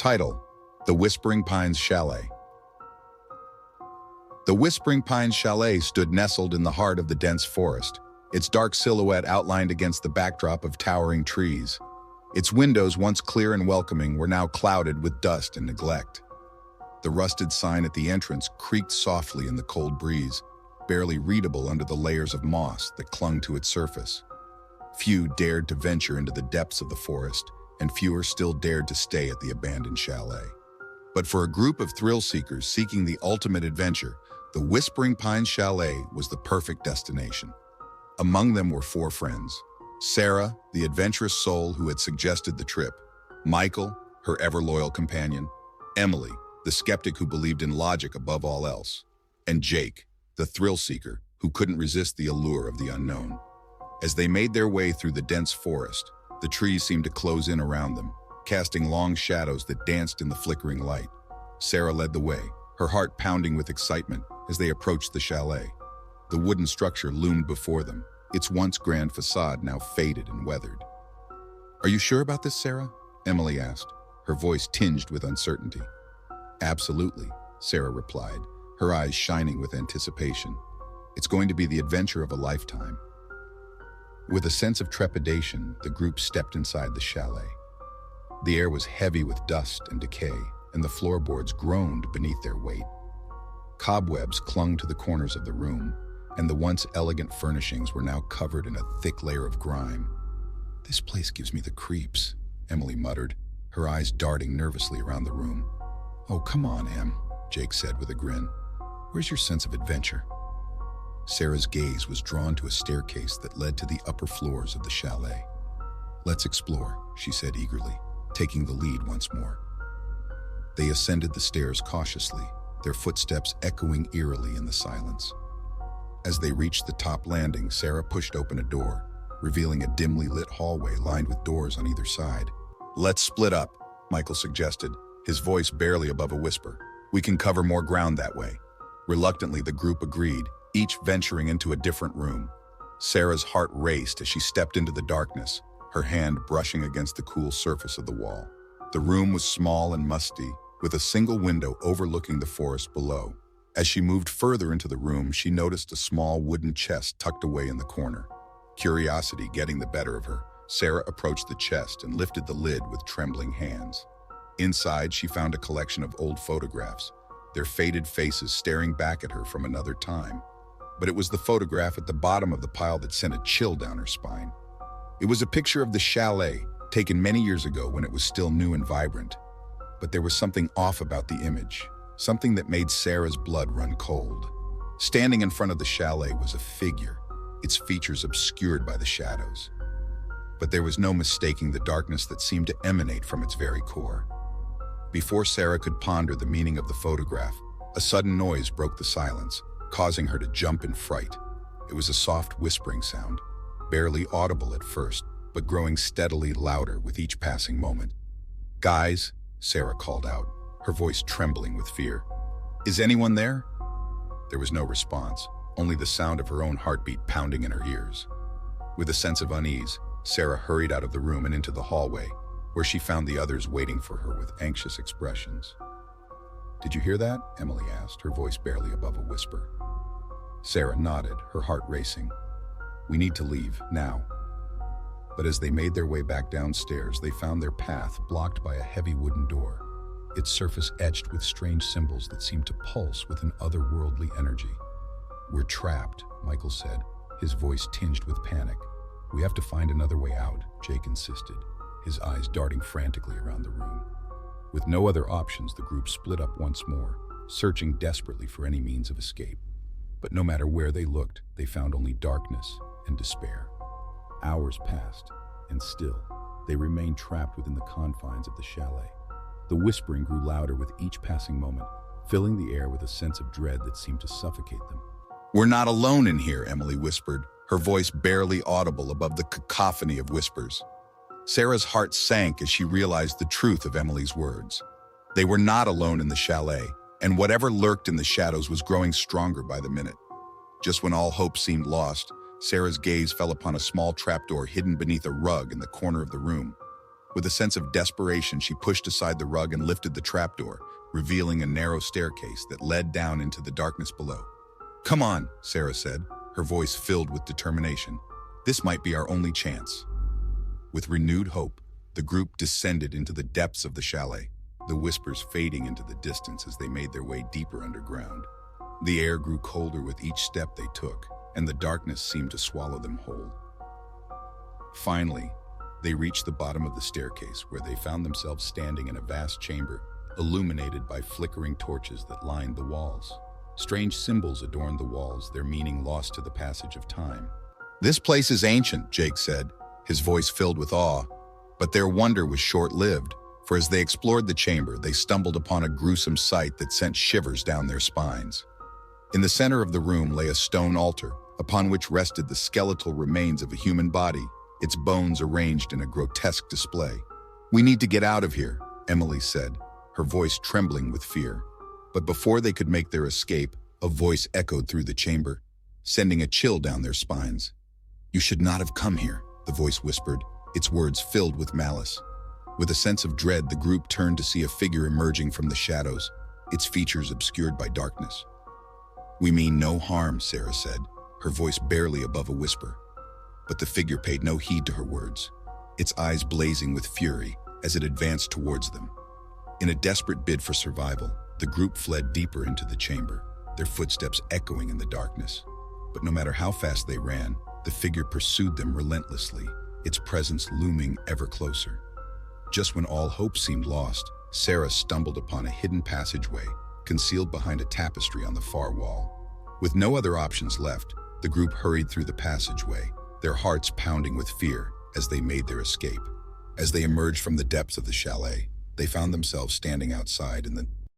Title: The Whispering Pines Chalet. The Whispering Pines Chalet stood nestled in the heart of the dense forest, its dark silhouette outlined against the backdrop of towering trees. Its windows, once clear and welcoming, were now clouded with dust and neglect. The rusted sign at the entrance creaked softly in the cold breeze, barely readable under the layers of moss that clung to its surface. Few dared to venture into the depths of the forest, and fewer still dared to stay at the abandoned chalet. But for a group of thrill-seekers seeking the ultimate adventure, the Whispering Pines Chalet was the perfect destination. Among them were 4 friends: Sarah, the adventurous soul who had suggested the trip; Michael, her ever-loyal companion; Emily, the skeptic who believed in logic above all else; and Jake, the thrill-seeker who couldn't resist the allure of the unknown. As they made their way through the dense forest, the trees seemed to close in around them, casting long shadows that danced in the flickering light. Sarah led the way, her heart pounding with excitement as they approached the chalet. The wooden structure loomed before them, its once grand facade now faded and weathered. "Are you sure about this, Sarah?" Emily asked, her voice tinged with uncertainty. "Absolutely," Sarah replied, her eyes shining with anticipation. "It's going to be the adventure of a lifetime." With a sense of trepidation, the group stepped inside the chalet. The air was heavy with dust and decay, and the floorboards groaned beneath their weight. Cobwebs clung to the corners of the room, and the once elegant furnishings were now covered in a thick layer of grime. "This place gives me the creeps," Emily muttered, her eyes darting nervously around the room. "Oh, come on, Em," Jake said with a grin. "Where's your sense of adventure?" Sarah's gaze was drawn to a staircase that led to the upper floors of the chalet. "Let's explore," she said eagerly, taking the lead once more. They ascended the stairs cautiously, their footsteps echoing eerily in the silence. As they reached the top landing, Sarah pushed open a door, revealing a dimly lit hallway lined with doors on either side. "Let's split up," Michael suggested, his voice barely above a whisper. "We can cover more ground that way." Reluctantly, the group agreed, each venturing into a different room. Sarah's heart raced as she stepped into the darkness, her hand brushing against the cool surface of the wall. The room was small and musty, with a single window overlooking the forest below. As she moved further into the room, she noticed a small wooden chest tucked away in the corner. Curiosity getting the better of her, Sarah approached the chest and lifted the lid with trembling hands. Inside, she found a collection of old photographs, their faded faces staring back at her from another time. But it was the photograph at the bottom of the pile that sent a chill down her spine. It was a picture of the chalet, taken many years ago when it was still new and vibrant. But there was something off about the image, something that made Sarah's blood run cold. Standing in front of the chalet was a figure, its features obscured by the shadows. But there was no mistaking the darkness that seemed to emanate from its very core. Before Sarah could ponder the meaning of the photograph, a sudden noise broke the silence, causing her to jump in fright. It was a soft whispering sound, barely audible at first, but growing steadily louder with each passing moment. "Guys," Sarah called out, her voice trembling with fear. "Is anyone there?" There was no response, only the sound of her own heartbeat pounding in her ears. With a sense of unease, Sarah hurried out of the room and into the hallway, where she found the others waiting for her with anxious expressions. "Did you hear that?" Emily asked, her voice barely above a whisper. Sarah nodded, her heart racing. "We need to leave, now." But as they made their way back downstairs, they found their path blocked by a heavy wooden door, its surface etched with strange symbols that seemed to pulse with an otherworldly energy. "We're trapped," Michael said, his voice tinged with panic. "We have to find another way out," Jake insisted, his eyes darting frantically around the room. With no other options, the group split up once more, searching desperately for any means of escape. But no matter where they looked, they found only darkness and despair. Hours passed, and still, they remained trapped within the confines of the chalet. The whispering grew louder with each passing moment, filling the air with a sense of dread that seemed to suffocate them. "We're not alone in here," Emily whispered, her voice barely audible above the cacophony of whispers. Sarah's heart sank as she realized the truth of Emily's words. They were not alone in the chalet, and whatever lurked in the shadows was growing stronger by the minute. Just when all hope seemed lost, Sarah's gaze fell upon a small trapdoor hidden beneath a rug in the corner of the room. With a sense of desperation, she pushed aside the rug and lifted the trapdoor, revealing a narrow staircase that led down into the darkness below. "Come on," Sarah said, her voice filled with determination. "This might be our only chance." With renewed hope, the group descended into the depths of the chalet, the whispers fading into the distance as they made their way deeper underground. The air grew colder with each step they took, and the darkness seemed to swallow them whole. Finally, they reached the bottom of the staircase, where they found themselves standing in a vast chamber, illuminated by flickering torches that lined the walls. Strange symbols adorned the walls, their meaning lost to the passage of time. "This place is ancient," Jake said, his voice filled with awe. But their wonder was short-lived, for as they explored the chamber, they stumbled upon a gruesome sight that sent shivers down their spines. In the center of the room lay a stone altar, upon which rested the skeletal remains of a human body, its bones arranged in a grotesque display. "We need to get out of here," Emily said, her voice trembling with fear. But before they could make their escape, a voice echoed through the chamber, sending a chill down their spines. "You should not have come here," the voice whispered, its words filled with malice. With a sense of dread, the group turned to see a figure emerging from the shadows, its features obscured by darkness. "We mean no harm," Sarah said, her voice barely above a whisper. But the figure paid no heed to her words, its eyes blazing with fury as it advanced towards them. In a desperate bid for survival, the group fled deeper into the chamber, their footsteps echoing in the darkness. But no matter how fast they ran, the figure pursued them relentlessly, its presence looming ever closer. Just when all hope seemed lost, Sarah stumbled upon a hidden passageway, concealed behind a tapestry on the far wall. With no other options left, the group hurried through the passageway, their hearts pounding with fear as they made their escape. As they emerged from the depths of the chalet, they found themselves standing outside in the